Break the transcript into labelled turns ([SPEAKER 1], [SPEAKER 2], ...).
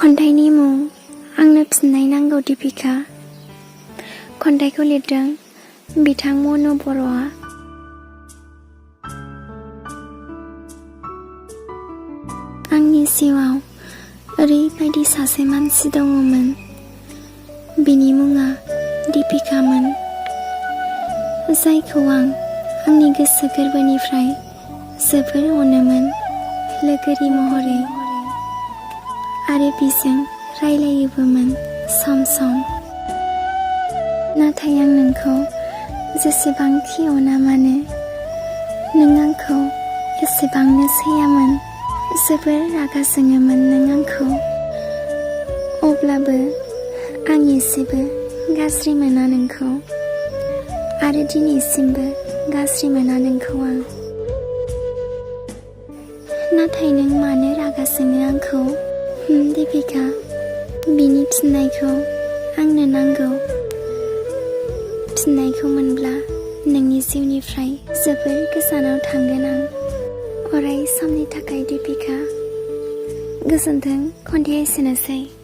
[SPEAKER 1] खन्थाइनि मुं आंनो फिननाय नांगौ दीपिका। खन्थाइखौ लिरदों बिथां मनु बर'आ। आंनि जिउआव ओरैबायदि सासे मानसि दङमोन, बिनि मुङा दीपिकामोन, जायखौ आं आंनि गोसो गोरबोनिफ्राय जोबोर अनोमोन लोगोरि महरै, आरो बिजों रायलायोबोमोन सम सम। नाथाय आं नोंखौ जेसेबांखि अना मानो, नों आंखौ एसेबांनो सैयामोन। जोबोर रागा जोङोमोन नों आंखौ। अब्लाबो आं एसेबो गाज्रि मोना नोंखौ, आरो दिनैसिमबो गाज्रि मोना नोंखौ आं। नाथाय नों मानो रागा जोङो आंखौ? दीपिका, बिनि फिननायखौ आंनो नांगौ। फिननायखौ मोनब्ला नोंनि जिउनिफ्राय जोबोर गोजानाव थांगोन आं, अराय समनि थाखाय दीपिका। गोजोन्थों। खन्थाइया एसेनोसै।